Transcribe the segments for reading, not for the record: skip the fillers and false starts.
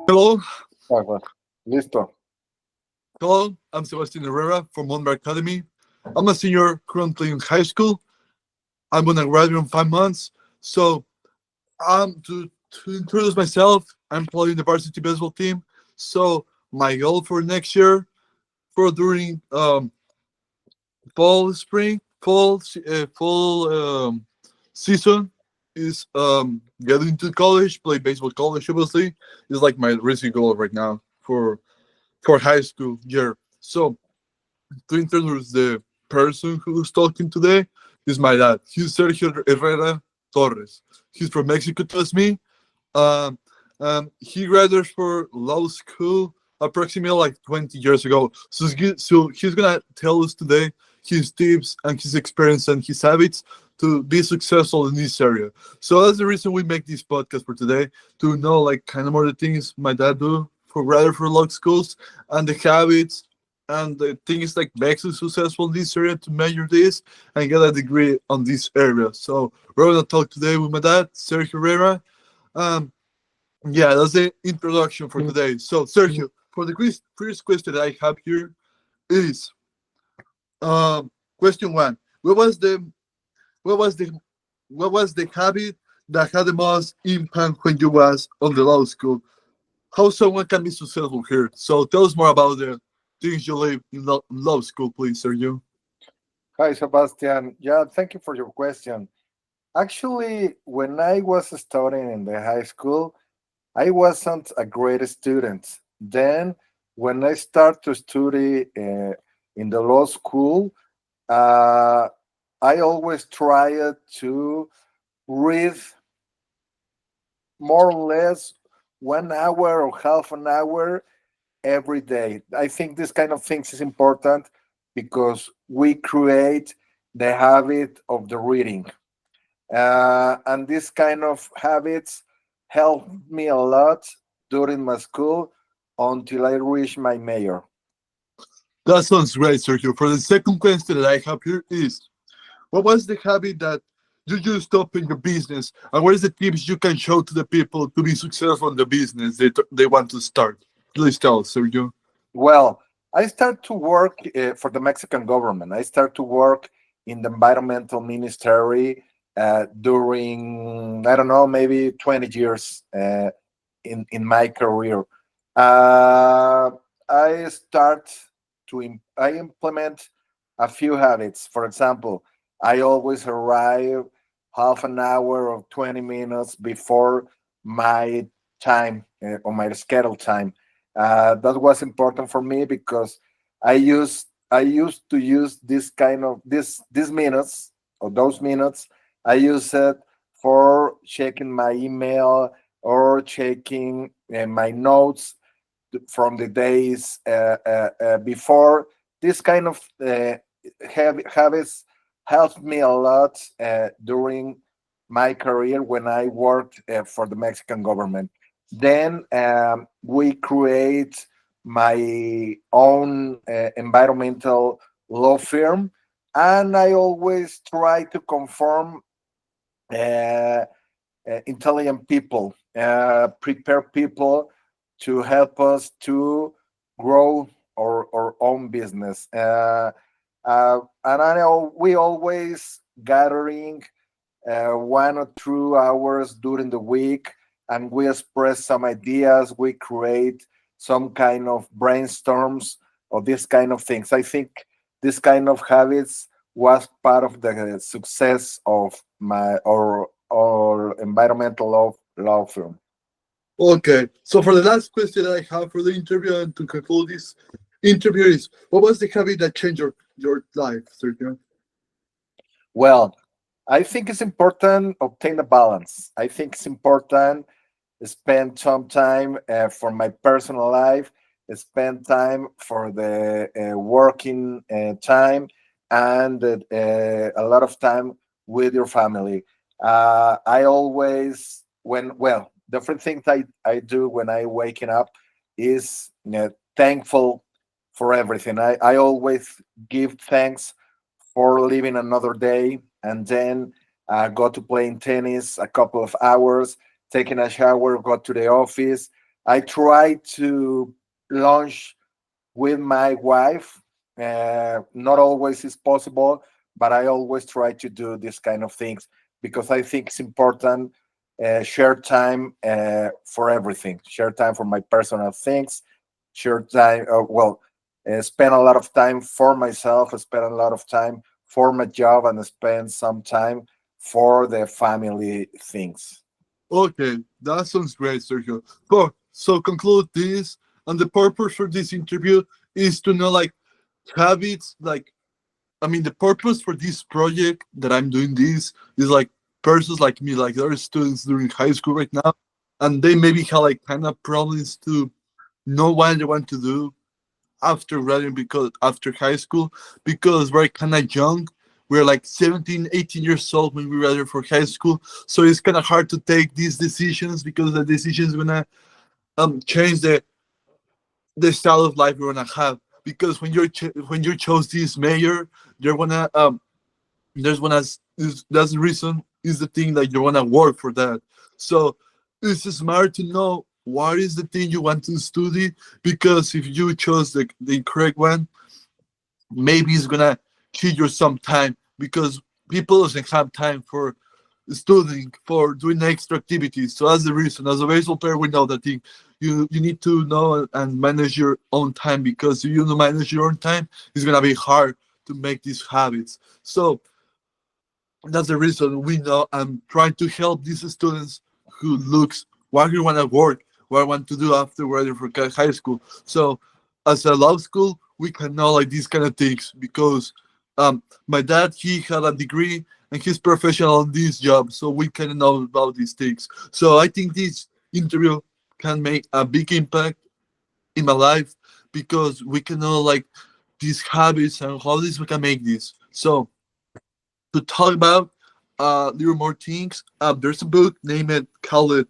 Hello, Ah, bueno. Listo. hello. I'm Sebastian Herrera from Monbar Academy. I'm a senior currently in high school. I'm gonna graduate in 5 months. So, to introduce myself, I'm playing the varsity baseball team. So, my goal for next year, for during fall season, is getting to college, play baseball college. Obviously, is like my recent goal right now for high school year. So to introduce the person who's talking today is my dad. He's Sergio Herrera Torres. He's from Mexico, tells me. Um, he graduated for law school approximately like 20 years ago. So he's gonna tell us today his tips and his experience and his habits to be successful in this area. So that's the reason we make this podcast for today, to know like kind of more the things my dad do for graduate for law schools and the habits and the things like makes us successful in this area to measure this and get a degree on this area. So we're gonna talk today with my dad, Sergio Herrera. Um, yeah, that's the introduction for today. So, Sergio, for the first question that I have here is question one: What was the what was the what was the habit that had the most impact when you was on the law school? How someone can be successful here? So, tell us more about the things you learned in law school, please, Sergio. Hi, Sebastian. Yeah, thank you for your question. Actually, when I was studying in the high school, I wasn't a great student. Then, when I start to study in the law school, uh, I always tried to read more or less 1 hour or half an hour every day. I think this kind of things is important because we create the habit of the reading. And this kind of habits helped me a lot during my school until I reached my major. That sounds great, Sergio. For the second question that I have here is: What was the habit that you used up in your business, and what is the tips you can show to the people to be successful in the business they want to start? Please tell us, Sergio. Well, I start to work for the Mexican government. I start to work in the environmental ministry during, I don't know, maybe 20 years in my career. Uh, I start I implement a few habits. For example, I always arrive half an hour or 20 minutes before my time or my scheduled time. That was important for me because I used to use this kind of these minutes or those minutes. I use it for checking my email or checking my notes from the days before. This kind of habits helped me a lot during my career when I worked for the Mexican government. Then we create my own environmental law firm, and I always try to conform uh, intelligent people, prepare people to help us to grow our own business. And I know we always gathering 1 or 2 hours during the week, and we express some ideas. We create some kind of brainstorms or this kind of things. I think this kind of habits was part of the success of my or environmental law firm. Okay, so for the last question that I have for the interview and to conclude this interview is: What was the habit that changed your life, Sergio? Well, I think it's important obtain a balance. I think it's important spend some time for my personal life, spend time for the working time, and a lot of time with your family. I always, different things I do when I waking up is thankful for everything. I always give thanks for living another day, and then go to playing tennis a couple of hours, taking a shower, go to the office, I try to launch with my wife. Not always is possible, but I always try to do this kind of things because I think it's important. Share time for everything. Share time for my personal things. Share time. Spend a lot of time for myself. Spend a lot of time for my job, and spend some time for the family things. Okay, that sounds great, Sergio. But so conclude this, and the purpose for this interview is to know like habits, like I mean, the purpose for this project that I'm doing this is like persons like me, like there are students during high school right now, and they maybe have like kind of problems to know what they want to do after graduating because after high school because we're kind of young. We're like 17, 18 years old when we graduate for high school, so it's kind of hard to take these decisions because the decisions gonna change the style of life we're gonna have. Because when you chose this major, you're gonna there's one as is that's the reason is the thing that you want to work for that. So it's smart to know what is the thing you want to study, because if you chose the correct one, maybe it's gonna cheat you some time, because people doesn't have time for studying, for doing extra activities. So that's the reason. As a baseball player, we know that thing. You need to know and manage your own time, because if you don't manage your own time, it's gonna be hard to make these habits. So that's the reason we know I'm trying to help these students who looks what you want to work, what I want to do after graduating from high school. So as a law school, we can know like these kind of things, because my dad, he had a degree and he's professional in this job, so we can know about these things. So I think this interview can make a big impact in my life, because we can know like these habits and how this we can make this. So to talk about little more things, there's a book named called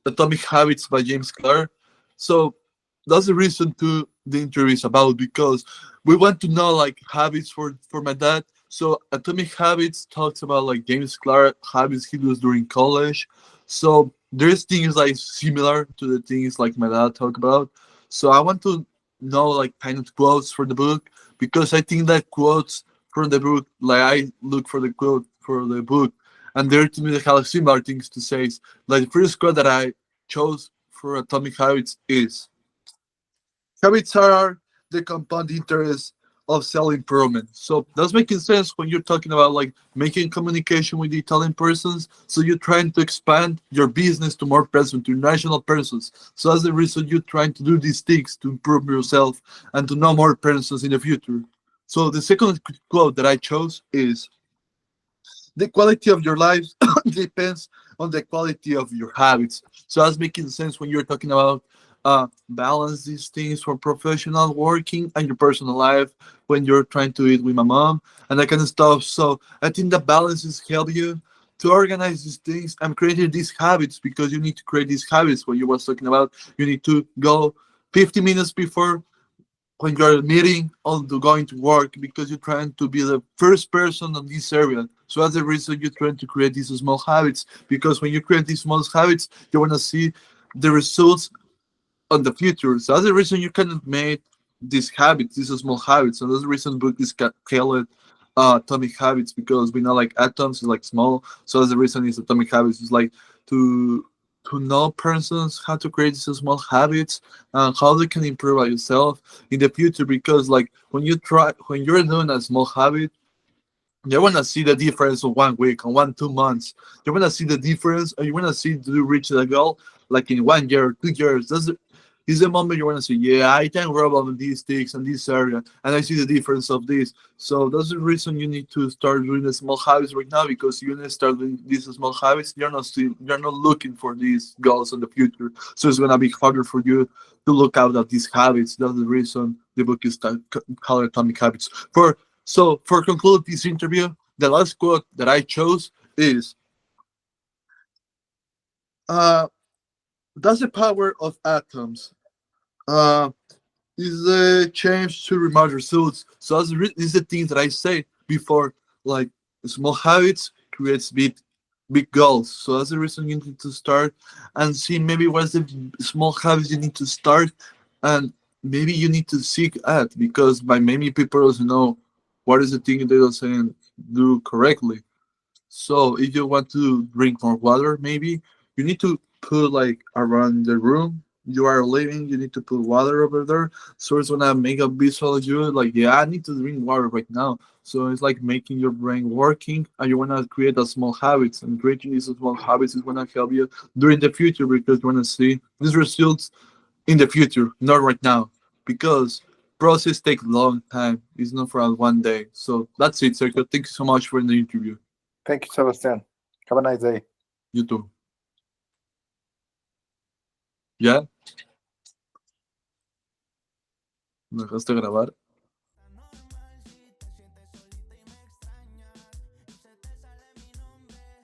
Atomic Habits by James Clear. So that's the reason to the interview is about, because we want to know like habits for my dad. So Atomic Habits talks about like James Clear habits he does during college. So there's things like similar to the things like my dad talk about. So I want to know like kind of quotes for the book, because I think that quotes from the book, like I look for the quote for the book, and there to me they have similar things to say. Like the first quote that I chose for Atomic Habits is: habits are the compound interest of self improvement. So that's making sense when you're talking about like making communication with the Italian persons. So you're trying to expand your business to more persons, to international persons. So that's the reason you're trying to do these things to improve yourself and to know more persons in the future. So the second quote that I chose is: the quality of your life depends on the quality of your habits. So that's making sense when you're talking about balance these things for professional working and your personal life, when you're trying to eat with my mom and that kind of stuff. So I think the balance is help you to organize these things and create these habits, because you need to create these habits. What you was talking about, you need to go 50 minutes before when you're meeting or going to work, because you're trying to be the first person on this area. So that's the reason you're trying to create these small habits, because when you create these small habits, you want to see the results on the future. So that's the reason you kind of made these habits, these small habits. And that's the reason the book is called Atomic Habits, because we know like atoms is like small. So that's the reason it's Atomic Habits. It's like to to know persons how to create these small habits and how they can improve on yourself in the future. Because like when you're doing a small habit, you want to see the difference of 1 week and 2 months. You want to see the difference, and you want to see do you reach the goal like in 1 year, 2 years. That's is the moment you want to say, yeah, I can grow up in these things and this area, and I see the difference of this. So that's the reason you need to start doing the small habits right now, because you need to start doing these small habits. You're not looking for these goals in the future, so it's gonna be harder for you to look out at these habits. That's the reason the book is called Atomic Habits. For conclude this interview, the last quote that I chose is, uh, "That's the power of atoms. Uh, is the change to remote results." So this is the thing that I say before, like small habits creates big big goals. So that's the reason you need to start and see maybe what's the small habits you need to start, and maybe you need to seek at, because by many people doesn't know what is the thing they don't do correctly. So if you want to drink more water, maybe you need to put like around the room you are living, you need to put water over there. So it's gonna make a visual of you like, yeah, I need to drink water right now. So it's like making your brain working, and you wanna create a small habits, and creating these small habits is gonna help you during the future, because you wanna see these results in the future, not right now. Because process take long time. It's not for one day. So that's it, Sergio. Thank you so much for the interview. Thank you, Sebastian. Have a nice day. You too. ¿Ya? ¿Me dejaste grabar?